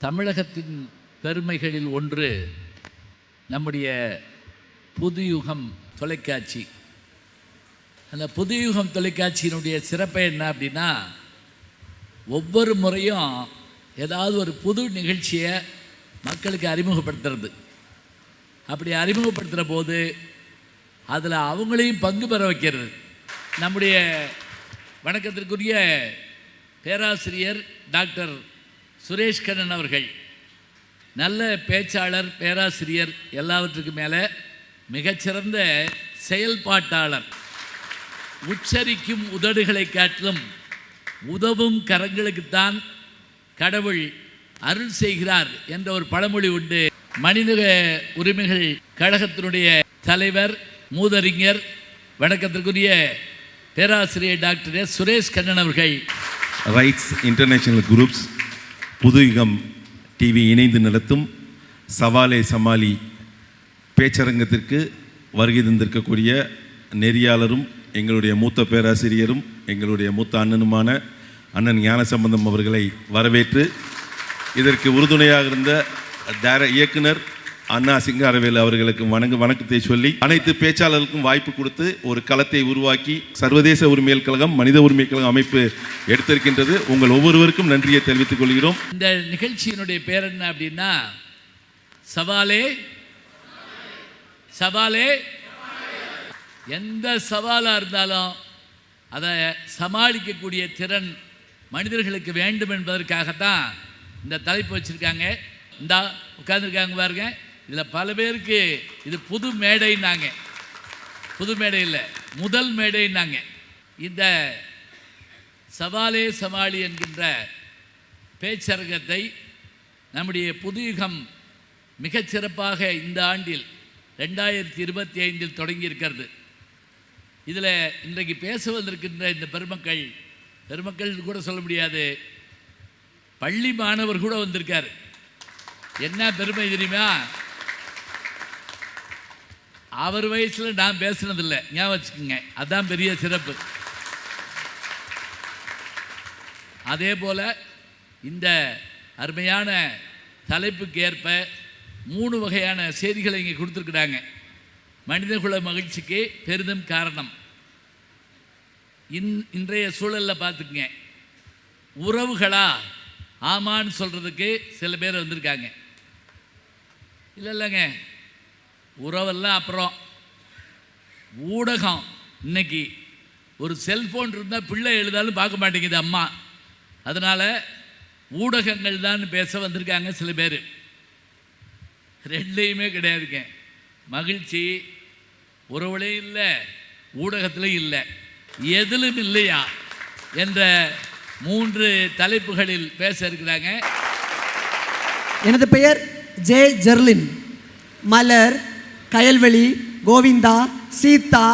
தமிழகத்தின் பெருமைகளில் ஒன்று நம்முடைய புதுயுகம் தொலைக்காட்சி. அந்த புதுயுகம் தொலைக்காட்சியினுடைய சிறப்பு என்ன அப்படின்னா, ஒவ்வொரு முறையும் ஏதாவது ஒரு புது நிகழ்ச்சியை மக்களுக்கு அறிமுகப்படுத்துறது. அப்படி அறிமுகப்படுத்துகிற போது அதில் அவங்களையும் பங்கு பெற வைக்கிறது. நம்முடைய வணக்கத்திற்குரிய பேராசிரியர் டாக்டர் சுரேஷ் கண்ணன் அவர்கள் நல்ல பேச்சாளர், பேராசிரியர், எல்லாவற்றுக்கும் மேலே மிகச்சிறந்த செயல்பாட்டாளர். உச்சரிக்கும் உதடுகளை காட்டிலும் உதவும் கரங்களுக்குத்தான் கடவுள் அருள் செய்கிறார் என்ற ஒரு பழமொழி உண்டு. மனித உரிமைகள் கழகத்தினுடைய தலைவர், மூதறிஞர், வணக்கத்திற்குரிய பேராசிரியர் டாக்டர் எஸ் சுரேஷ் கண்ணன் அவர்கள் rights international groups Puthuyugam TV இணைந்து நடத்தும் சவாலே சமாளி பேச்சரங்கத்திற்கு வருகை தந்திருக்கக்கூடிய நெறியாளரும் எங்களுடைய மூத்த பேராசிரியரும் எங்களுடைய மூத்த அண்ணனுமான அண்ணன் ஞானசம்பந்தம் அவர்களை வரவேற்று இதற்கு உறுதுணையாக இருந்த இயக்குனர் அண்ணா சிங்காரவேலு அவர்களுக்கு வணக்கத்தை சொல்லி அனைத்து பேச்சாளர்களுக்கும் வாய்ப்பு கொடுத்து ஒரு களத்தை உருவாக்கி சர்வதேச உரிமைகள் கழகம், மனித உரிமை கழகம் அமைப்பு எடுத்திருக்கின்றது. உங்கள் ஒவ்வொருவருக்கும் நன்றியை தெரிவித்துக் கொள்கிறோம். இந்த நிகழ்ச்சியினுடைய பேர் என்ன அப்படின்னா, சவாலே சவாலே. எந்த சவாலாக இருந்தாலும் அதை சமாளிக்கக்கூடிய திறன் மனிதர்களுக்கு வேண்டும் என்பதற்காகத்தான் இந்த தலைப்பு வச்சுருக்காங்க. இந்தா உட்கார்ந்துருக்காங்க பாருங்க. இதில் பல பேருக்கு இது புது மேடைன்னாங்க. புது மேடை இல்லை, முதல் மேடைன்னாங்க. இந்த சவாலே சமாளி என்கின்ற பேச்சரங்கத்தை நம்முடைய புதுயுகம் மிகச்சிறப்பாக இந்த ஆண்டில் 2025 தொடங்கியிருக்கிறது. இதில் இன்றைக்கு பேச வந்திருக்கின்ற இந்த பெருமக்கள் கூட சொல்ல முடியாது, பள்ளி மாணவர் கூட வந்திருக்கார். என்ன பெருமை தெரியுமா? அவர் வயசில் நான் பேசுனதில்லை, ஞாபகம் வச்சுக்கோங்க. அதுதான் பெரிய சிறப்பு. அதே போல் இந்த அருமையான தலைப்புக்கு ஏற்ப 3 வகையான செய்திகளை இங்கே கொடுத்துருக்குறாங்க. மனிதகுல மகிழ்ச்சிக்கு பெரிதும் காரணம். இன்றைய சூழலில் பார்த்துக்குங்க, உறவுகளா ஆமான்னு சொல்கிறதுக்கு சில பேர் வந்திருக்காங்க. இல்லைங்க, உறவெல்லாம் அப்புறம். ஊடகம் இன்னைக்கு ஒரு செல்ஃபோன் இருந்தால் பிள்ளை எழுதாலும் பார்க்க மாட்டேங்குது அம்மா. அதனால் ஊடகங்கள் தான் பேச வந்திருக்காங்க சில பேர். ரெண்டுலையுமே கிடையாதுங்க. மகிழ்ச்சி உறவுலையும் இல்லை, ஊடகத்திலையும் இல்லை, எதிலும் இல்லையா என்ற 3 தலைப்புகளில் பேச இருக்கிறாங்க. எனது பெயர் ஜே ஜெர்லின். மலர், கயல்வெளி, கோவிந்தா, சீதா,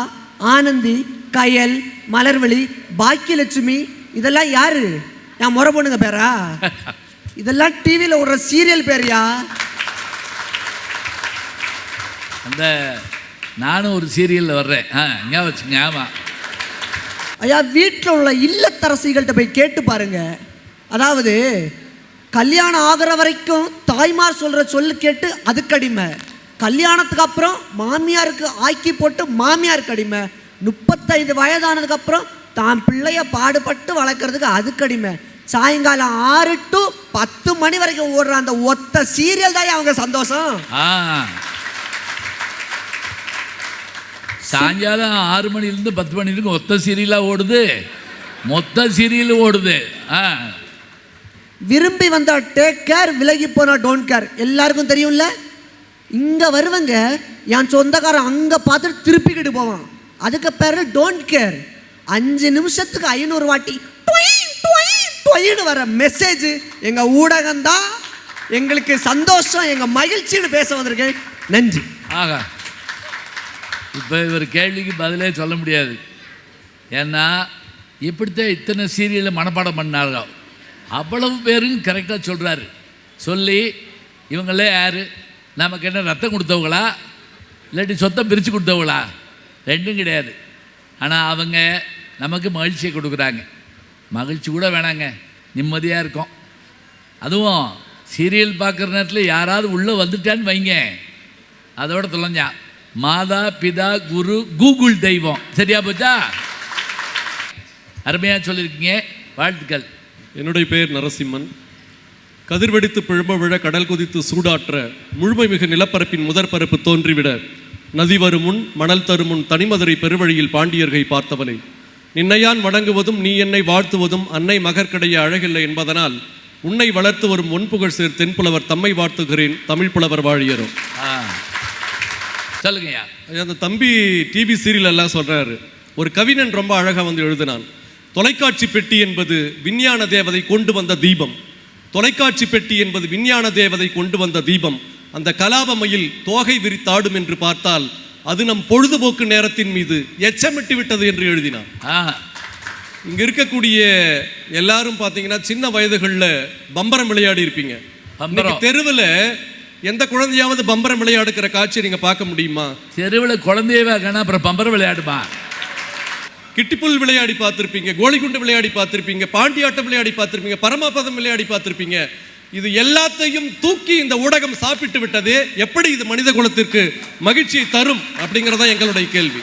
ஆனந்தி, கயல், மலர்வெளி, பாக்கியலட்சுமி, இதெல்லாம் யாரு? நான் முறை பொண்ணுங்க பேரா? இதெல்லாம் டிவியில் ஒரு சீரியல் பேரியா? அந்த நானும் ஒரு சீரியலில் வர்றேன். ஞாபகம் வச்சுங்க. ஆமாம் ஐயா, வீட்டில் உள்ள இல்லத்தரசிகள்கிட்ட போய் கேட்டு பாருங்க. அதாவது கல்யாணம் ஆகிற வரைக்கும் தாய்மார் சொல்கிற சொல்லு கேட்டு அதுக்கு அடிமை. கல்யாணத்துக்கு அப்புறம் மாமியாருக்கு ஆக்கி போட்டு மாமியாருக்கு அடிமை. 35 வயதானதுக்கு அப்புறம் தான் பிள்ளைய பாடுபட்டு வளர்க்குறதுக்கு அதுக்கு அடிமை. சாயங்காலம் 6 to 10 மணி வரைக்கும் ஓடுற அந்த ஒத்த சீரியல் தான் அவங்க சந்தோஷம். சாயங்காலம் 6 மணிலேருந்து 10 மணி வரைக்கும் ஒத்த சீரியலாக ஓடுது, மொத்த சீரியல் ஓடுது. விரும்பி வந்தா டேக் கேர், விலகி போனா டோன்ட் கேர். எல்லாருக்கும் தெரியும்ல. இங்கே வருவங்க, என் சொந்தக்காரன் அங்கே பார்த்துட்டு திருப்பிக்கிட்டு போவான். அதுக்கு பேர் டோன்ட் கேர். 5 நிமிஷத்துக்கு 500 வாட்டி டொயின்னு வர மெசேஜ் எங்கள் ஊடகம் தான். எங்களுக்கு சந்தோஷம், எங்கள் மகிழ்ச்சின்னு பேச வந்திருக்கேன். நன்றி. ஆகா, இப்போ இவர் கேள்விக்கு பதிலே சொல்ல முடியாது. ஏன்னா இப்படித்தான் இத்தனை சீரியலை மனப்பாடம் பண்ணாங்க. அவ்வளவு பேரும் கரெக்டாக சொல்கிறாரு. சொல்லி இவங்களே யார்? நமக்கு என்ன ரத்தம் கொடுத்தவங்களா, இல்லாட்டி சொத்தம் பிரித்து கொடுத்தவங்களா? ரெண்டும் கிடையாது. ஆனால் அவங்க நமக்கு மகிழ்ச்சியை கொடுக்குறாங்க. மகிழ்ச்சி கூட வேணாங்க, நிம்மதியாக இருக்கும். அதுவும் சீரியல் பார்க்குற நேரத்தில் யாராவது உள்ளே வந்துட்டான்னு வைங்க, அதோட தொலைஞ்சான். மாதா பிதா குரு கூகுள் தெய்வம். சரியா போச்சா? அருமையாக சொல்லியிருக்கீங்க, வாழ்த்துக்கள். என்னுடைய பெயர் நரசிம்மன். கதிர்வெடித்து பிழம்ப விழ கடல் குதித்து சூடாற்ற முழுமை மிகு நிலப்பரப்பின் முதற்பரப்பு தோன்றிவிட நதி வருமுன் மணல் தருமுன் தனிமதுரை பெருவழியில் பாண்டியர்கை பார்த்தவனை நின்னையான் வணங்குவதும் நீ என்னை வாழ்த்துவதும் அன்னை மகற்கடைய அழகில்லை என்பதனால் உன்னை வளர்த்து வரும் ஒன்புகழ் சேர் தென்புலவர் தம்மை வாழ்த்துகிறேன் தமிழ் புலவர் வாழியரும். சொல்லுங்கய்யா. அந்த தம்பி டிவி சீரியல் எல்லாம் சொல்றாரு. ஒரு கவிஞன் ரொம்ப அழகாக வந்து எழுதினான். தொலைக்காட்சி பெட்டி என்பது விஞ்ஞான தேவதை கொண்டு வந்த தீபம். தொலைக்காட்சி பெட்டி என்பது விஞ்ஞான தேவதை கொண்டு வந்த தீபம். அந்த கலாபமையில் தோகை விரித்தாடும் என்று பார்த்தால் அது நம் பொழுதுபோக்கு நேரத்தின் மீது எச்சமிட்டு விட்டது என்று எழுதினான். இங்க இருக்கக்கூடிய எல்லாரும் பார்த்தீங்கன்னா சின்ன வயதுகளில் பம்பரம் விளையாடி இருப்பீங்க. தெருவில் எந்த குழந்தையாவது பம்பரம் விளையாடுக்கிற காட்சியை நீங்க பார்க்க முடியுமா? தெருவில் குழந்தையவே அப்புறம் பம்பரம் விளையாடுமா? கிட்டிப்புல் விளையாடி பார்த்துருப்பீங்க, கோலிகுண்டு விளையாடி பார்த்துருப்பீங்க, பாண்டியாட்டம் விளையாடி பார்த்துருப்பீங்க, பரமபதம் விளையாடி பார்த்துருப்பீங்க. இது எல்லாத்தையும் தூக்கி இந்த ஊடகம் சாப்பிட்டு விட்டது. எப்படி இது மனித குலத்திற்கு மகிழ்ச்சியை தரும் அப்படிங்கிறதா எங்களுடைய கேள்வி.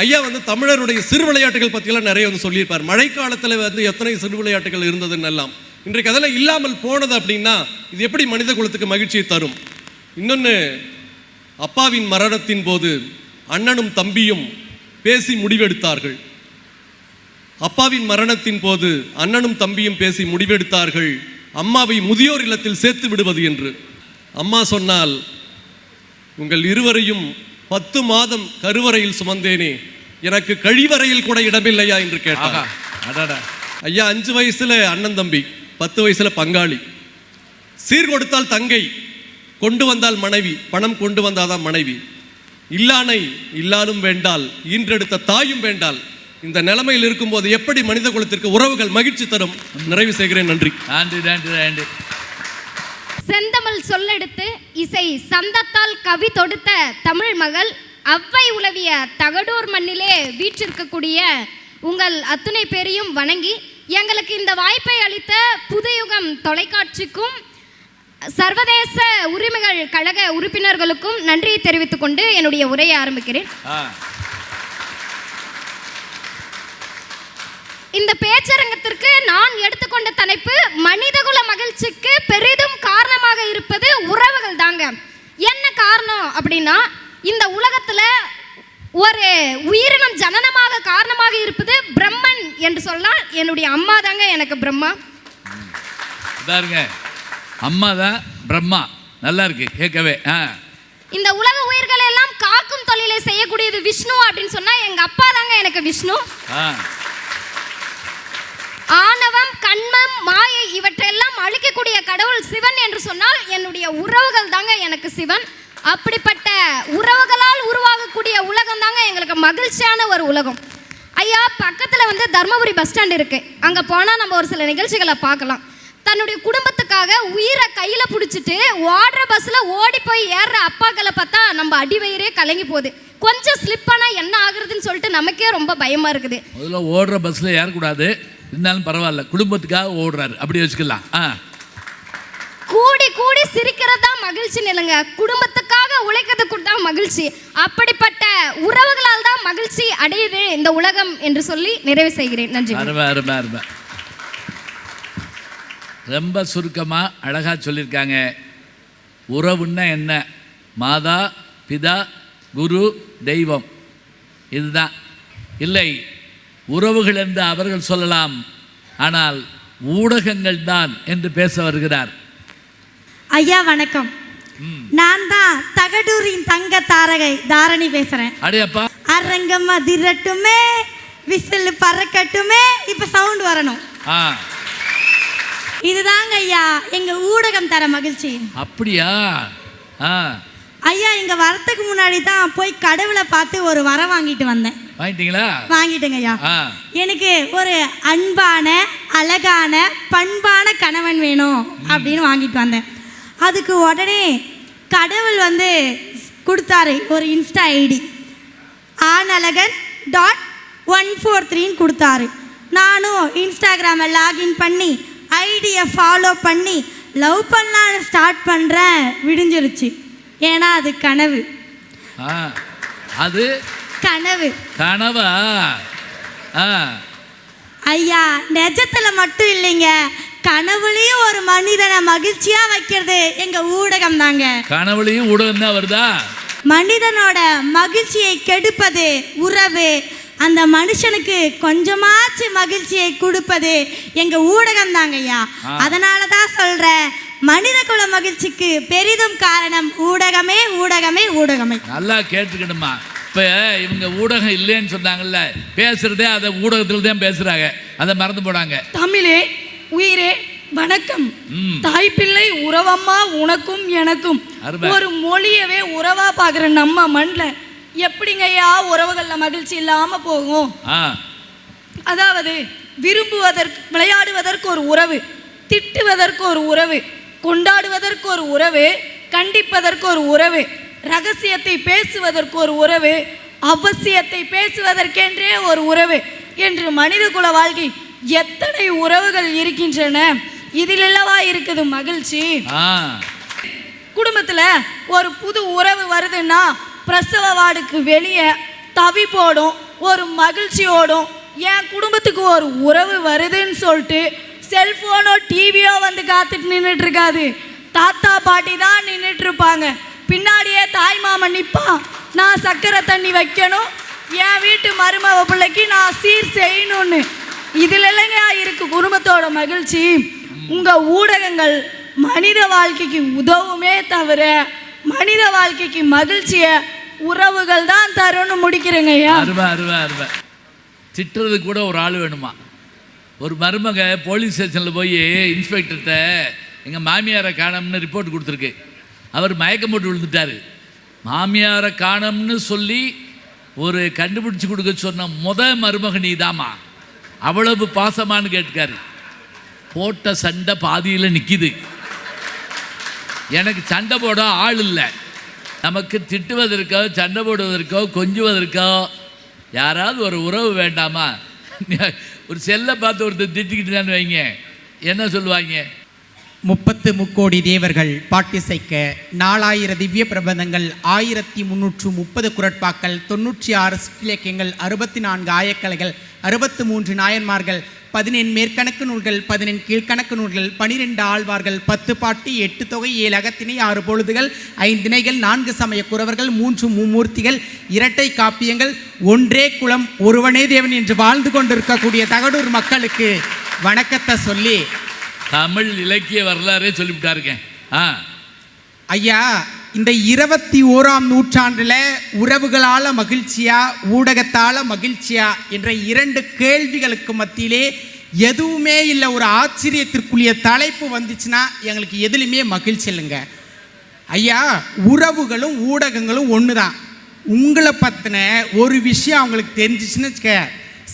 ஐயா வந்து தமிழருடைய சிறு விளையாட்டுகள் பற்றியெல்லாம் நிறைய வந்து சொல்லியிருப்பார். மழைக்காலத்தில் வந்து எத்தனை சிறு விளையாட்டுகள் இருந்ததுன்னு எல்லாம். இன்றைக்கு அதெல்லாம் இல்லாமல் போனது அப்படின்னா இது எப்படி மனித குலத்துக்கு மகிழ்ச்சியை தரும்? இன்னொன்று, அப்பாவின் மரணத்தின் போது அண்ணனும் தம்பியும் பேசி முடிவெடுத்தார்கள். அப்பாவின் மரணத்தின் போது அண்ணனும் தம்பியும் பேசி முடிவெடுத்தார்கள் அம்மாவை முதியோர் இல்லத்தில் சேர்த்து விடுவது என்று. அம்மா சொன்னால், உங்கள் இருவரையும் 10 மாதம் கருவறையில் சுமந்தேனே, எனக்கு கழிவறையில் கூட இடமில்லையா என்று கேட்டார். ஐயா 5 வயசுல அண்ணன் தம்பி, 10 வயசுல பங்காளி. சீர் கொடுத்தால் தங்கை, கொண்டு வந்தால் மனைவி, பணம் கொண்டு வந்தாதான் மனைவி. இல்லானை இல்லாலும் வேண்டால், ஈன்றெடுத்த தாயும் வேண்டால். இந்த நிலைமையில் இருக்கும்போது எப்படி மனித குலத்திற்கு உறவுகள் மகிழ்ச்சி தரும்? நிறைவு செய்கிறேன். நன்றி. நன்றி. செந்தமிழ் சொல்லெடுத்து இசை சந்தத்தால் கவி தொடுத்த தமிழ் மகள் அவ்வை உலவிய தகடூர் மண்ணிலே வீற்றிருக்கக்கூடிய உங்கள் அத்துணை பேரையும் வணங்கி, எங்களுக்கு இந்த வாய்ப்பை அளித்த புதுயுகம் தொலைக்காட்சிக்கும் சர்வதேச உரிமைகள் கழக உறுப்பினர்களுக்கும் நன்றியை தெரிவித்துக் கொண்டு என்னுடைய உரையை ஆரம்பிக்கிறேன். இந்த பேச்சரங்கத்திற்கு நான் எடுத்துக்கொண்ட தலைப்பு மனிதகுல மகிழ்ச்சிக்கு பெரிதும் காரணமாக இருப்பது உறவுகள் தாங்க. என்ன காரணம் அப்படின்னா, இந்த உலகத்துல ஒரு உயிரினம் ஜனனமாக காரணமாக இருப்பது பிரம்மன் என்று சொல்லலாம். என்னுடைய அம்மா தாங்க எனக்கு பிரம்மா. பாருங்க, அம்மா தான் பிரம்மா. நல்லா இருக்கு கேட்கவே. இந்த உலக உயிர்களை எல்லாம் காக்கும் தொழிலை செய்யக்கூடியது விஷ்ணு அப்படின்னு சொன்னா எங்க அப்பா தாங்க எனக்கு விஷ்ணு. ஆணவம், கண்மம், மாயை இவற்றையெல்லாம் அழிக்கக்கூடிய கடவுள் சிவன் என்று சொன்னால் என்னுடைய உறவுகள் தாங்க எனக்கு சிவன். அப்படிப்பட்ட உறவுகளால் உருவாகக்கூடிய உலகம் தாங்க எங்களுக்கு மகிழ்ச்சியான ஒரு உலகம். ஐயா, பக்கத்தில் வந்து தர்மபுரி பஸ் ஸ்டாண்ட் இருக்கு. அங்கே போனால் நம்ம ஒரு சில நிகழ்ச்சிகளை பார்க்கலாம். தன்னுடைய குடும்பத்துக்காக உயிரை கையில் பிடிச்சிட்டு ஓடுற பஸ்ஸில் ஓடி போய் ஏறுற அப்பாக்களை பார்த்தா நம்ம அடிவயிறே கலங்கி போகுது. கொஞ்சம் ஸ்லிப்பானா என்ன ஆகுறதுன்னு சொல்லிட்டு நமக்கே ரொம்ப பயமா இருக்குது. முதல்ல ஓடுற பஸ்ஸில் ஏறக்கூடாது, இருந்தாலும் பரவாயில்ல, குடும்பத்துக்காக ஓடுறாரு, அப்படி வச்சுக்கலாம். கூடி கூடி சிரிக்கிறதா மகிழ்ச்சி நிலைங்க, குடும்பத்துக்காக உழைக்கிறதுக்கு தான் மகிழ்ச்சி. அப்படிப்பட்ட உறவுகளால் தான் மகிழ்ச்சி அடையுது இந்த உலகம் என்று சொல்லி நிறைவு செய்கிறேன். நன்றி. அருமை. ரொம்ப சுருக்கமாக அழகாக சொல்லியிருக்காங்க. உறவுன்னா என்ன? மாதா பிதா குரு தெய்வம், இதுதான். இல்லை, உறவுகள் என்று அவர்கள் சொல்லலாம், ஆனால் ஊடகங்கள் தான் என்று பேச வருகிறார். ஐயா வணக்கம். நான் தான் தகடூரின் தங்க தாரகை தாரணி பேசுறேன். அடையப்பா, அரங்கம் அதிரட்டுமே, விசில் பறக்கட்டுமே, இப்ப சவுண்ட் வரணும். இதுதாங்க ஐயா எங்க ஊடகம் தர மகிழ்ச்சி. அப்படியா? ஐயா, இங்க வரத்துக்கு முன்னாடி தான் போய் கடவுளை பார்த்து ஒரு வரம் வாங்கிட்டு வந்தேன். வாங்கிட்டீங்களா? வாங்கிட்டேங்க ஐயா. எனக்கு ஒரு அன்பான, அழகான, பண்பான கணவன் வேணும் அப்படின்னு வாங்கிட்டு வந்தேன். அதுக்கு உடனே கடவுள் வந்து கொடுத்தாரு ஒரு இன்ஸ்டா ஐடி, aanalagan.143 கொடுத்தாரு. நானும் இன்ஸ்டாகிராமை லாகின் பண்ணி ஐடியை ஃபாலோ பண்ணி லவ் பண்ணலான்னு ஸ்டார்ட் பண்ணுறேன், விடிஞ்சிருச்சு. ஏன்னா அது கனவு. அது கனவு. கனவா? ஐயா, நிஜத்தில் மட்டும் இல்லைங்க, கனவுலையும் ஒரு மனிதனை மகிழ்ச்சியாக வைக்கிறது எங்கள் ஊடகம் தாங்க. கனவுலையும் ஊடகம் தான் வருதா? மனிதனோட மகிழ்ச்சியை கெடுப்பது உறவு, அந்த மனுஷனுக்கு கொஞ்சமாச்சு மகிழ்ச்சியை கொடுப்பது எங்க ஊடகம் தாங்க ஐயா. அதனால தான் சொல்றேன், மனித குல மகிழ்ச்சிக்கு பெரிதும் காரணம் ஊடகமே, ஊடகமே, ஊடகமே. நல்லா கேட்டுக்கணுமா? இப்போ இவங்க ஊடகம் இல்லைன்னு சொன்னாங்கல்ல, பேசுறதே அதை ஊடகத்தில் தான் பேசுறாங்க, அதை மறந்து போடாங்க. தமிழே உயிரே வணக்கம். தாய் பிள்ளை உறவம்மா உனக்கும் எனக்கும். ஒரு மொழியவே உறவா பாக்குற நம்ம மண்ணில் எப்படிங்கய்யா உறவுகள்ல மகிழ்ச்சி இல்லாம போகும்? அதாவது விரும்புவதற்கு, விளையாடுவதற்கு ஒரு உறவு, திட்டுவதற்கு ஒரு உறவு, கொண்டாடுவதற்கு ஒரு உறவு, கண்டிப்பதற்கு ஒரு உறவு, ரகசியத்தை பேசுவதற்கு ஒரு உறவு, அவசியத்தை பேசுவதற்கென்றே ஒரு உறவு என்று மனித குல வாழ்க்கை எத்தனை உறவுகள் இருக்கின்றன. இதில் அல்லவா இருக்குது மகிழ்ச்சி. குடும்பத்துல ஒரு புது உறவு வருதுன்னா பிரசவ வார்டுக்கு வெளியே தவி போடும், ஒரு மகிழ்ச்சியோடும். என் குடும்பத்துக்கு ஒரு உறவு வருதுன்னு சொல்லிட்டு செல்போனோ டிவியோ வந்து காத்துட்டு நின்றுட்டு இருக்காது. தாத்தா பாட்டி தான் நின்றுட்டு இருப்பாங்க, பின்னாடியே தாய் மாமன் நிற்பான். நான் சக்கரை தண்ணி வைக்கணும், என் வீட்டு மருமக பிள்ளைக்கு நான் சீர் செய்யணும்னு. இதில் இல்லைங்க இருக்கு குடும்பத்தோட மகிழ்ச்சி. உங்க ஊடகங்கள் மனித வாழ்க்கைக்கு உதவுமே தவிர மனித வாழ்க்கைக்கு மகிழ்ச்சியை உறவுகள் தான் தரும்னு முடிக்கிறேங்க ஐயா. அருவா அருவா அருவா. திட்டுறது கூட ஒரு ஆள் வேணுமா? ஒரு மருமக போலீஸ் ஸ்டேஷனில் போய் இன்ஸ்பெக்டர்கிட்ட எங்கள் மாமியாரை காணோம்னு ரிப்போர்ட் கொடுத்துருக்கு. அவர் மயக்கம் போட்டு விழுந்துட்டார். மாமியாரை காணோம்னு சொல்லி ஒரு கண்டுபிடிச்சி கொடுக்க சொன்ன மருமக நீ தாமா, அவ்வளவு பாசமானு கேட்டுக்காரு. போட்ட சண்டை பாதியில் நிற்கிது. எனக்கு சண்டை போட ஆள் இல்லை. நமக்கு திட்டுவதற்கோ சண்டை போடுவதற்கோ கொஞ்சுவதற்கோ யாராவது ஒரு உறவு வேண்டாமா? ஒரு செல்லை பார்த்து ஒருத்தர் திட்டிக்கிட்டு தான் வைங்க, என்ன சொல்லுவாங்க? 33 தேவர்கள் பாட்டிசைக்க 4000 திவ்ய பிரபந்தங்கள், 1330 குரட்பாக்கள், 96 சிற்றிலக்கியங்கள், 64 ஆயக்கலைகள், 63 நாயன்மார்கள், 14 மேற்கணக்கு நூல்கள், 14 கீழ்கணக்கு நூல்கள், 12 ஆழ்வார்கள், 10 பாட்டு, 8 தொகை, 7 அகத்திணை, 6 பொழுதுகள், 5 திணைகள், 4 சமய குறவர்கள், 3 மும்மூர்த்திகள், 2 காப்பியங்கள், ஒன்றே குலம் ஒருவனே தேவன் என்று வாழ்ந்து கொண்டிருக்கக்கூடிய தகடூர் மக்களுக்கு வணக்கத்தை சொல்லி தமிழ் இலக்கிய வரலாறே சொல்லிவிட்டாருங்க. ஐயா, இந்த 21ஆம் நூற்றாண்டில் உறவுகளால் மகிழ்ச்சியா ஊடகத்தால் மகிழ்ச்சியா என்ற 2 கேள்விகளுக்கு மத்தியிலே எதுவுமே இல்லை. ஒரு ஆச்சரியத்திற்குரிய தலைப்பு வந்துச்சுன்னா எங்களுக்கு எதுலையுமே மகிழ்ச்சி இல்லைங்க. ஐயா, உறவுகளும் ஊடகங்களும் ஒன்று தான். உங்களை பற்றின ஒரு விஷயம் அவங்களுக்கு தெரிஞ்சிச்சுன்னு வச்சுக்க,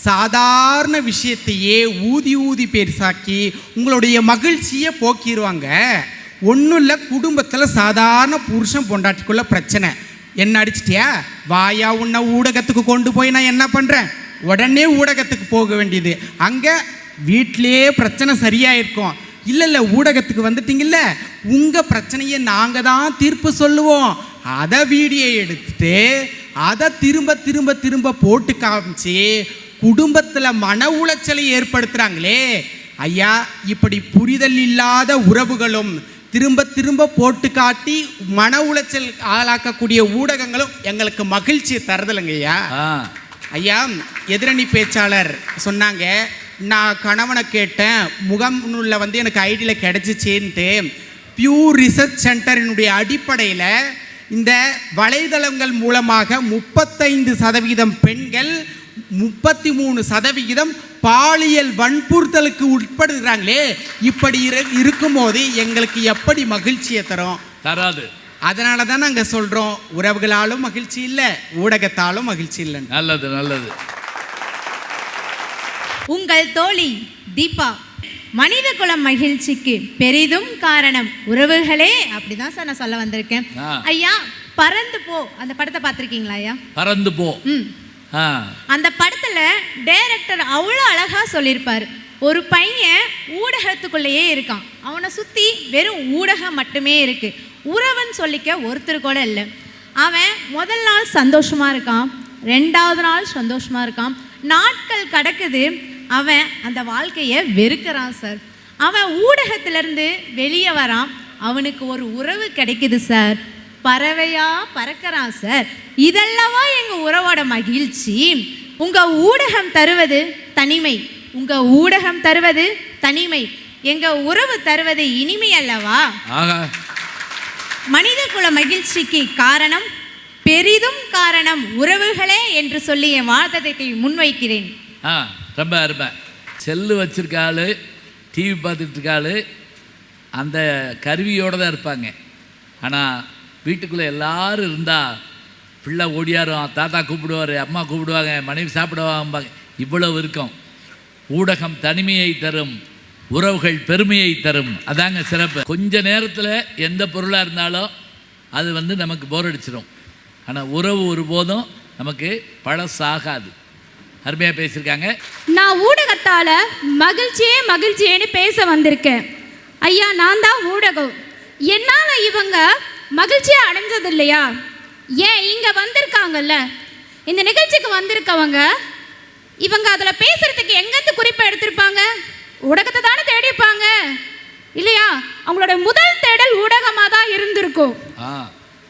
சாதாரண விஷயத்தையே ஊதி ஊதி பெருசாக்கி உங்களுடைய மகிழ்ச்சியை போக்கிடுவாங்க. ஒன்றும் இல்லை, குடும்பத்தில் சாதாரண புருஷன் பொண்டாட்டிக்குள்ள பிரச்சனை. என்ன அடிச்சிட்டியா, வாயா உன்னை ஊடகத்துக்கு கொண்டு போய் நான் என்ன பண்ணுறேன், உடனே ஊடகத்துக்கு போக வேண்டியது. அங்கே வீட்டிலே பிரச்சனை சரியாக இருக்கும். இல்லை ஊடகத்துக்கு வந்துட்டீங்கல்ல, உங்கள் பிரச்சனையை நாங்கள் தான் தீர்ப்பு சொல்லுவோம். அதை வீடியோ எடுத்துட்டு அதை திரும்ப திரும்ப திரும்ப போட்டு காமிச்சு குடும்பத்தில் மன உளைச்சலை ஏற்படுத்துகிறாங்களே. ஐயா, இப்படி புரிதல் இல்லாத உறவுகளும் திரும்ப திரும்ப போட்டு காட்டி மன உளைச்சல் ஆளாக்கக்கூடிய ஊடகங்களும் எங்களுக்கு மகிழ்ச்சியை தரதில்லைங்க ஐயா. ஐயா, எதிரணி பேச்சாளர் சொன்னாங்க, நான் கணவனை கேட்டேன், முகநூலில் வந்து எனக்கு ஐடியில் கிடச்சிச்சேன்ட்டு. பியூர் ரிசர்ச் சென்டரினுடைய அடிப்படையில் இந்த வலைதளங்கள் மூலமாக 35% பெண்கள், 33% பாலியல் வன்புறுத்தலுக்கு உட்படுகிறாங்களே. இப்படி இருக்கும்போது எங்களுக்கு எப்படி மகிழ்ச்சியை தராது? அதனால தான் நாங்கள் சொல்கிறோம், உறவுகளாலும் மகிழ்ச்சி இல்லை, ஊடகத்தாலும் மகிழ்ச்சி இல்லை. நல்லது நல்லது. உங்கள் தோழி தீபா. மனித குலம் மகிழ்ச்சிக்கு பெரிதும் காரணம் உறவுகளே. அப்படிதான் சார் நான் சொல்ல வந்திருக்கேன். ஐயா, பறந்து போ அந்த படத்தை பார்த்துருக்கீங்களா ஐயா? பறந்து போ. அந்த படத்துல டைரக்டர் அவ்வளோ அழகா சொல்லியிருப்பாரு. ஒரு பையன் ஊடகத்துக்குள்ளேயே இருக்கான், அவனை சுற்றி வெறும் ஊடகம் மட்டுமே இருக்குது, உறவுன்னு சொல்லிக்க ஒருத்தர் கூட இல்லை. அவன் முதல் நாள் சந்தோஷமாக இருக்கான், 2வது நாள் சந்தோஷமாக இருக்கான், நாட்கள் கடக்குது, அவன் அந்த வாழ்க்கையை வெறுக்கிறான் சார். அவன் ஊடகத்திலேருந்து வெளியே வரான், அவனுக்கு ஒரு உறவு கிடைக்குது சார், பறவையாக பறக்கிறான் சார். இதெல்லவா எங்கள் உறவோட மகிழ்ச்சி. உங்கள் ஊடகம் தருவது தனிமை, உங்கள் ஊடகம் தருவது தனிமை, எங்கள் உறவு தருவது இனிமை அல்லவா? மனித குல மகிழ்ச்சிக்கு காரணம், பெரிதும் காரணம் உறவுகளே என்று சொல்லி என் வார்த்தத்தை முன்வைக்கிறேன். ரொம்ப அருமை. செல்லு வச்சிருக்காள், டிவி பார்த்துட்டு இருக்காள், அந்த கருவியோடு தான் இருப்பாங்க. ஆனால் வீட்டுக்குள்ளே எல்லாரும் இருந்தால் பிள்ளை ஓடியாரும், தாத்தா கூப்பிடுவார், அம்மா கூப்பிடுவாங்க, மனைவி சாப்பிடுவாங்க, இவ்வளவு இருக்கும். ஊடகம் தனிமையை தரும், உறவுகள் பெருமையை தரும். அதாங்க சிறப்பு. கொஞ்ச நேரத்தில் எந்த பொருளாக இருந்தாலும் அது நமக்கு போர் அடிச்சிடும். ஆனால் உறவு ஒருபோதும் நமக்கு பழசாகாது. அருமையாக பேசியிருக்காங்க. நான் ஊடகத்தால் மகிழ்ச்சியேன்னு பேச வந்திருக்கேன். ஐயா, நான் தான் ஊடகம். என்னால் இவங்க மகிழ்ச்சியை அடைஞ்சது இல்லையா? ஏன் இங்கே வந்திருக்காங்கல்ல, இந்த நிகழ்ச்சிக்கு வந்திருக்கவங்க, இவங்க அதில் பேசுகிறதுக்கு எங்கேருந்து குறிப்பை எடுத்திருப்பாங்க? ஊடகத்தை தானே தேடிப்பாங்க இல்லையா? அவங்களோட முதல் தேடல் ஊடகமாக தான் இருந்திருக்கும்.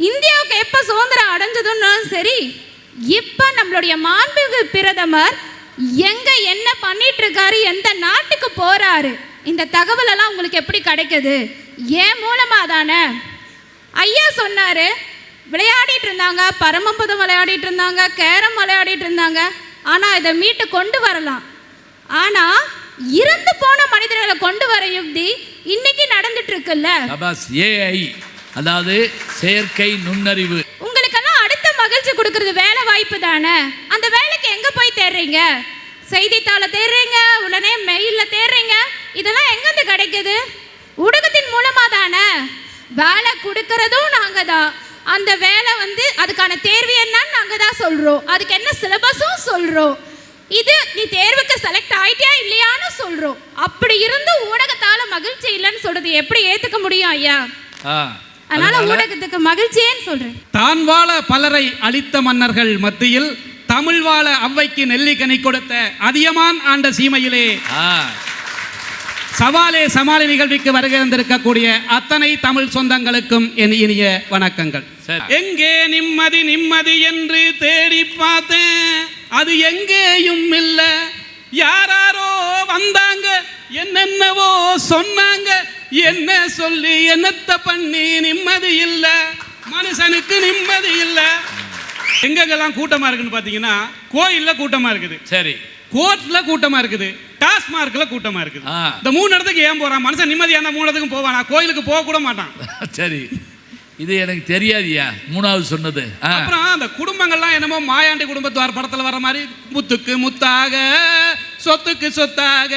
இந்தியாவுக்கு எப்போ சுதந்திரம் அடைஞ்சதுன்னு சரி, இப்போ நம்மளுடைய மாண்புமிகு பிரதமர் எங்கே என்ன பண்ணிட்டு இருக்காரு, எந்த நாட்டுக்கு போகிறாரு, இந்த தகவலெல்லாம் உங்களுக்கு எப்படி கிடைக்குது? ஏன் மூலமாக தானே. ஐயா சொன்னார், விளையாடிட்டு இருந்தாங்க, பரமபதம் விளையாடிட்டு இருந்தாங்க, கேரம் விளையாடிட்டு இருந்தாங்க, ஆனால் இதை மீட்டு கொண்டு வரலாம். ஆனால் இறந்து போன மனிதர்களை கொண்டு வர யுக்தி இன்னைக்கு நடந்துட்டு இருக்குல்ல. ஏஐ, அதாவது செயற்கை நுண்ணறிவு. உங்களுக்கெல்லாம் அடுத்த மகிழ்ச்சி கொடுக்கறது வேலை வாய்ப்பு தானே. அந்த வேலைக்கு எங்கே போய் தேடுறீங்க? செய்தித்தாளை தேடுறீங்க, உடனே மெயிலில் தேடுறீங்க. இதெல்லாம் எங்கேருந்து கிடைக்குது? ஊடகத்தின் மூலமாக தானே. வேலை கொடுக்கறதும் நாங்கள் தான். அந்த வேலை அதுக்கான தேர்வு என்னன்னு நாங்கள் தான் சொல்கிறோம். அதுக்கு என்ன சிலபஸும் சொல்கிறோம். இது நீ தேர்வுக்கு செலக்ட் ஆயிட்டியா இல்லையான்னு சொல்கிறோம். அப்படி இருந்து ஊடகத்தால் மகிழ்ச்சி இல்லைன்னு சொல்கிறது எப்படி ஏற்றுக்க முடியும் ஐயா? அதனால ஊடகத்துக்கு மகிழ்ச்சியேன்னு சொல்கிறேன். தான் வாழ பலரை அளித்த மன்னர்கள் மத்தியில் தமிழ் வாழ அவ்வைக்கு நெல்லிக்கனி கொடுத்த அதியமான் ஆண்ட சீமையிலே சவாலே சமாளி நிகழ்விக்கு வருகின்றிருக்கக்கூடிய அத்தனை தமிழ் சொந்தங்களுக்கும் என் இனிய வணக்கங்கள். எங்கே நிம்மதி நிம்மதி என்று தேடி பார்த்தேன், அது எங்கேயும் இல்ல. யாராரோ வந்தாங்க, என்னென்னவோ சொன்னாங்க, என்ன சொல்லி என்னத்த பண்ணி நிம்மதி இல்ல, மனுஷனுக்கு நிம்மதி இல்ல. எங்கெங்கெல்லாம் கூட்டமா இருக்குன்னு பாத்தீங்கன்னா, கோயில்ல கூட்டமா இருக்குது, சரி, கோர்ட்ல கூட்டமா இருக்குது, டாஸ்மார்க்ல கூட்டமா இருக்குது. இந்த 3 இடத்துக்கு ஏன் போறான்? மனுஷன் நிம்மதியா அந்த 3 இடத்துக்கும் போவானா? கோயிலுக்கு போக கூட மாட்டான். சரி, இது எனக்கு தெரியாதியா 3வது சொன்னது. அப்புறம் அந்த குடும்பங்கள்லாம் என்னமோ மாயாண்டி குடும்பத்தார் படத்துல வர மாதிரி முத்துக்கு முத்தாக சொத்துக்கு சொத்தாக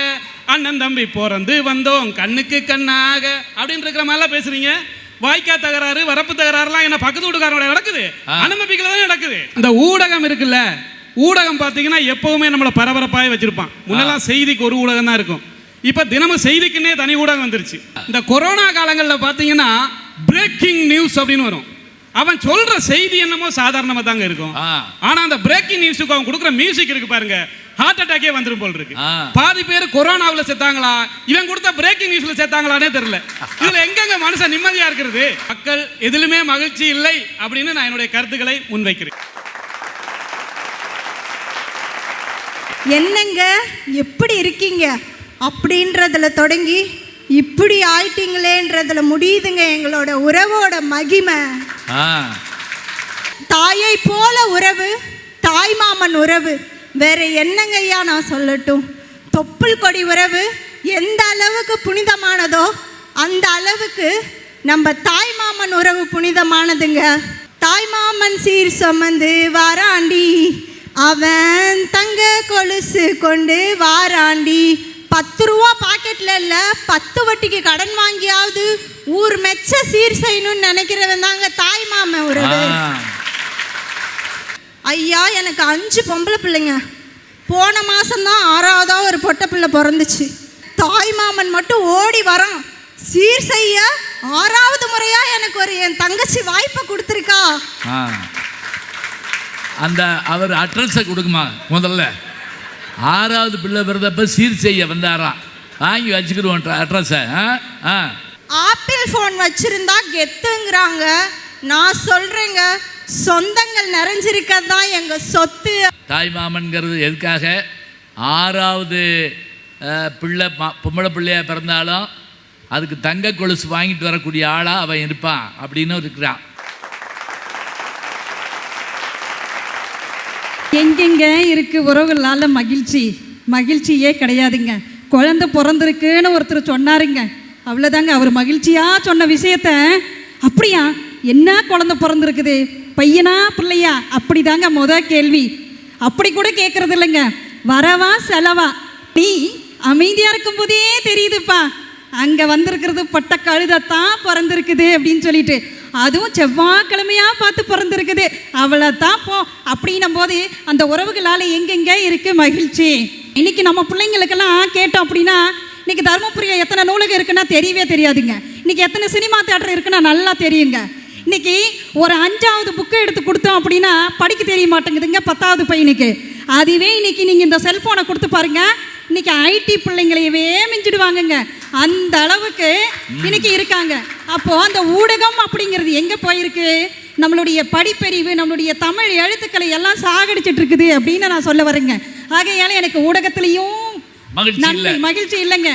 அண்ணன் தம்பி பிறந்து வந்தோம் கண்ணுக்கு கண்ணாக அப்படின்னு இருக்கிற மாதிரிலாம் பேசுறீங்க. வாய்க்கா தகராறு, வரப்பு தகராறுலாம் என்ன பக்கத்து வீட்டுக்காரோட நடக்குது? அண்ணன் தம்பிக்குள்ள தான் நடக்குது. இந்த ஊடகம் இருக்குல்ல, ஊடகம் பார்த்தீங்கன்னா எப்பவுமே நம்மளை பரபரப்பாக வச்சிருப்பான். முன்னெல்லாம் செய்திக்கு ஒரு ஊடகம் தான் இருக்கும், இப்போ தினமும் செய்திக்குன்னே தனி ஊடகம் வந்துருச்சு. இந்த கொரோனா காலங்களில் பார்த்தீங்கன்னா பிரேக்கிங் நியூஸ் அப்படின்னு வரும். அவன் சொல்ற செய்தி என்னமோ சாதாரணமாக தாங்க இருக்கும், ஆனால் அந்த பிரேக்கிங் நியூஸுக்கு அவன் கொடுக்குற மியூசிக் இருக்கு பாருங்க, ஹார்ட் அட்டாக்கே வந்துடும் போல் இருக்கு. பாதி பேர் கொரோனாவில் செத்தாங்களா, இவன் கொடுத்த பிரேக்கிங் நியூஸ்ல செத்தாங்களானே தெரியல. இதுல எங்கெங்க மனுஷன் நிம்மதியா இருக்கிறது? மக்கள் எதிலுமே மகிழ்ச்சி இல்லை அப்படின்னு நான் என்னுடைய கருத்துக்களை முன்வைக்கிறேன். என்னங்க எப்படி இருக்கீங்க அப்படின்றதுல தொடங்கி இப்படி ஆயிட்டீங்களேன்றதுல முடியுதுங்க எங்களோட உறவோட மகிமை. தாயை போல உறவு, தாய் மாமன் உறவு, வேற என்னங்க ஐயா நான் சொல்லட்டும்? தொப்புள் கொடி உறவு எந்த அளவுக்கு புனிதமானதோ அந்த அளவுக்கு நம்ம தாய் மாமன் உறவு புனிதமானதுங்க. தாய் மாமன் சீர் சுமந்து வாராண்டி, அவன் தங்க கொலுசு கொண்டு வாராண்டி. 10 ரூபா பாக்கெட்ல இல்ல, 10 வட்டிக்கு கடன் வாங்கியாவது ஊர் மெச்ச சீர் செய்யணும்னு நினைக்கிறவன் தாங்க தாய் மாமன் உறவு. ஐயா, எனக்கு 5 பொம்பளை பிள்ளைங்க. போன மாசம்தான் 6வதா ஒரு பொட்டை பிள்ளை பிறந்துச்சு. தாய்மாமன் மட்டும் ஓடி வரான். சீர் செய்ய 6வது முறையா எனக்கு ஒரு என் தங்கச்சி வாய்ப்பை கொடுத்துருக்கா. அந்த அவர் அட்ரஸை கொடுக்குமா முதல்ல. 6வது பிள்ளை பிறந்தப்ப சீர் செய்ய வந்தாராம். வாங்கி வச்சுக்கிடுவோம் அட்ரஸை. ஆப்பிள் ஃபோன் வச்சிருந்தா கெத்துங்கிறாங்க. நான் சொல்றேங்க, சொந்தங்கள் நிறைஞ்சிருக்கிறது தான் எங்க சொத்து. தாய்மாமன்கிறது எதுக்காக? 6வது பிள்ளை பொம்பளை பிள்ளையாக பிறந்தாலும் அதுக்கு தங்க கொலுசு வாங்கிட்டு வரக்கூடிய ஆளாக அவன் இருப்பான் அப்படின்னு இருக்கிறான். எங்கெங்க இருக்கு உறவுகளால் மகிழ்ச்சியே கிடையாதுங்க. குழந்தை பிறந்திருக்குன்னு ஒருத்தர் சொன்னாருங்க, அவ்வளோதாங்க. அவர் மகிழ்ச்சியாக சொன்ன விஷயத்த, அப்படியா என்ன குழந்தை பிறந்திருக்குது, பையனா பிள்ளையா, அப்படி தாங்க கேள்வி. அப்படி கூட கேட்கறது இல்லைங்க, வரவா செலவா. நீ அமைதியாக இருக்கும்போதே தெரியுதுப்பா, அங்கே வந்திருக்கிறது பட்ட கழுதத்தான் பிறந்திருக்குது அப்படின்னு சொல்லிட்டு, அதுவும் செவ்வாய்க்கிழமையாக பார்த்து பிறந்திருக்குது, அவ்வளோதான் போ அப்படின்னும் போது அந்த உறவுகளால் எங்கெங்கே இருக்குது மகிழ்ச்சி. இன்றைக்கி நம்ம பிள்ளைங்களுக்கெல்லாம் கேட்டோம் அப்படின்னா, இன்றைக்கி தருமபுரியில் எத்தனை நூலகம் இருக்குன்னா தெரியவே தெரியாதுங்க. இன்றைக்கி எத்தனை சினிமா தியேட்டர் இருக்குன்னா நல்லா தெரியுங்க. இன்றைக்கி ஒரு 5வது புக்கை எடுத்து கொடுத்தோம் அப்படின்னா படிக்க தெரிய மாட்டேங்குதுங்க 10வது பையனுக்கு. அதுவே இன்றைக்கி நீங்கள் இந்த செல்ஃபோனை கொடுத்து பாருங்கள், இன்றைக்கி ஐடி பிள்ளைங்களையவே மிஞ்சிடுவாங்கங்க. அந்த அளவுக்கு இன்றைக்கி இருக்காங்க. அப்போது அந்த ஊடகம் அப்படிங்கிறது எங்கே போயிருக்கு? நம்மளுடைய படிப்பறிவு, நம்மளுடைய தமிழ் எழுத்துக்களை எல்லாம் சாகடிச்சிட்டு இருக்குது அப்படின்னு நான் சொல்ல வரேங்க. ஆகையால எனக்கு ஊடகத்திலையும் மகிழ்ச்சி இல்லைங்க,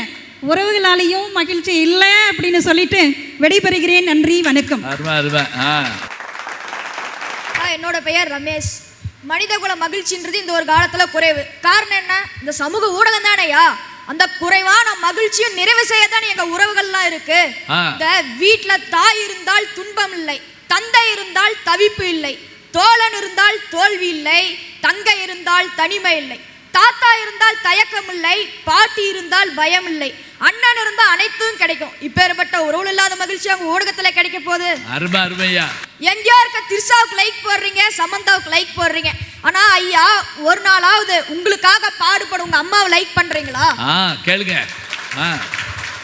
உறவுகளாலேயும் மகிழ்ச்சி இல்லை அப்படின்னு சொல்லிட்டு விடைபெறுகிறேன். நன்றி, வணக்கம். என்னோட பெயர் ரமேஷ். மனிதகுல மகிழ்ச்சின்றது இந்த ஒரு காலத்துல குறைவு. காரணம் என்ன? இந்த சமூக ஊடகம் தானேயா. அந்த குறைவான மகிழ்ச்சியும் நிறைவு செய்யத்தானே எங்க உறவுகள்லாம் இருக்கு. இந்த வீட்டுல தாய் இருந்தால் துன்பம் இல்லை, தந்தை இருந்தால் தவிப்பு இல்லை, தோழன் இருந்தால் தோல்வி இல்லை, தங்கை இருந்தால் தனிமை இல்லை, தாத்தா இருந்தால் தயக்கம் இல்லை, பாட்டி இருந்தால் பயம் இல்லை, அண்ணன் இருந்தால் அனைத்தும் கிடைக்கும். இப்பேற்பட்ட உறவு இல்லாத மகிழ்ச்சி அவங்க ஊடகத்துல கிடைக்க போகுது. எங்கேயோ இருக்க திரிஷாவுக்கு லைக் போடுறீங்க, சமந்தாவுக்கு லைக் போடுறீங்க. ஆனா ஐயா, ஒரு நாளாவது உங்களுக்காக பாடுபட உங்க அம்மாவை லைக் பண்றீங்களா? கேளுங்க.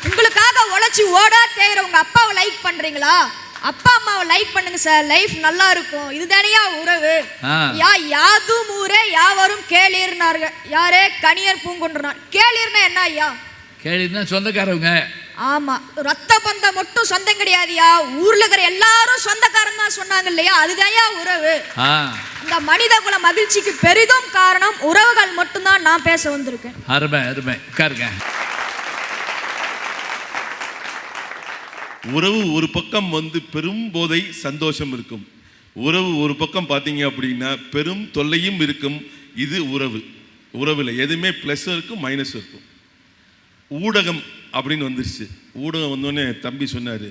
உங்களுக்காக உழைச்சி ஓடா தேகிற உங்க அப்பாவை லைக் பண்றீங்களா? அப்பா அம்மாவை லைக் பண்ணுங்க சார், லைஃப் நல்லா இருக்கும். இதுதானையா உறவு. யாதும் ஊரே யாவரும் கேளீர்னார்கள், யாரே கனியர் பூங்குன்றார். கேளீர்னா என்ன ஐயா? கேளீர்னா சொந்தக்காரவங்க. ஆமா, ரத்த பந்தம் மட்டும் சொந்தம் கிடையாதுயா, ஊர்ல இருக்கிற எல்லாரும் சொந்தக்காரன் தான் சொன்னாங்க இல்லையா, அதுதான்யா உறவு. இந்த மனித குல மகிழ்ச்சிக்கு பெரிதும் காரணம் உறவுகள் மட்டும்தான் நான் பேச வந்திருக்கேன். அருமை அருமை, உட்காருங்க. உறவு ஒரு பக்கம் பெரும் போதை சந்தோஷம் இருக்கும், உறவு ஒரு பக்கம் பார்த்தீங்க அப்படின்னா பெரும் தொல்லையும் இருக்கும். இது உறவில் எதுவுமே ப்ளஸ் இருக்கும் மைனஸ் இருக்கும். ஊடகம் அப்படின்னு வந்துருச்சு. ஊடகம் வந்தோடனே தம்பி சொன்னார்,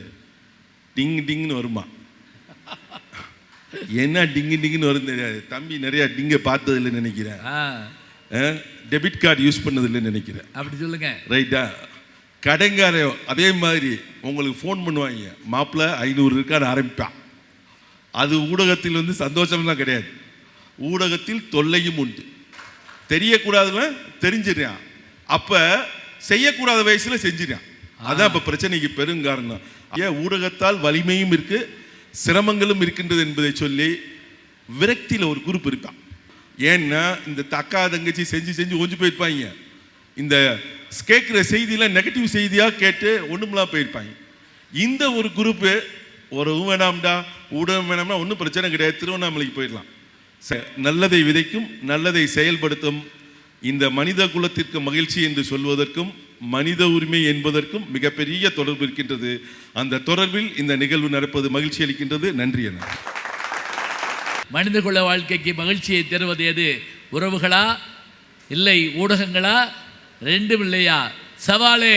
டிங் டிங்னு வருமா? என்ன டிங்கு டிங்குன்னு வரும் தெரியாது. தம்பி நிறையா டிங்கை பார்த்தது இல்லைன்னு நினைக்கிறேன், டெபிட் கார்டு யூஸ் பண்ணது இல்லைன்னு நினைக்கிறேன். அப்படி சொல்லுங்க, ரைட்டா? கடைங்காரையோ அதே மாதிரி உங்களுக்கு ஃபோன் பண்ணுவாங்க, மாப்பிள்ள 500 இருக்கான்னு ஆரம்பிப்பான். அது ஊடகத்தில் சந்தோஷம்லாம் கிடையாது, ஊடகத்தில் தொல்லையும் உண்டு. தெரியக்கூடாதுன்னு தெரிஞ்சிடறான், அப்போ செய்யக்கூடாத வயசில் செஞ்சிடறான். அதான் இப்போ பிரச்சனைக்கு பெருங்காரணம். ஏன் ஊடகத்தால் வலிமையும் இருக்கு சிரமங்களும் இருக்கின்றது என்பதை சொல்லி விரக்தியில் ஒரு குரூப் இருக்கான். ஏன்னா இந்த தக்கா தங்கச்சி செஞ்சு ஒஞ்சு போயிருப்பாங்க. இந்த கேட்குற செய்தியில் நெகட்டிவ் செய்தியாக கேட்டு ஒன்றுமெல்லாம் போயிருப்பாங்க. இந்த ஒரு குரூப்பு உறவும் வேணாம்டா ஊடகம் வேணாம்னா ஒன்றும் பிரச்சனை கிடையாது, திருவண்ணாமலைக்கு போயிடலாம். நல்லதை விதைக்கும் நல்லதை செயல்படுத்தும். இந்த மனித குலத்திற்கு மகிழ்ச்சி என்று சொல்வதற்கும் மனித உரிமை என்பதற்கும் மிகப்பெரிய தொடர்பு இருக்கின்றது. அந்த தொடர்பில் இந்த நிகழ்வு நடப்பது மகிழ்ச்சி அளிக்கின்றது. நன்றி. என்ன மனித குல வாழ்க்கைக்கு மகிழ்ச்சியை தருவது எது? உறவுகளா இல்லை ஊடகங்களா? ரெண்டும் இல்லையா? சவாலே.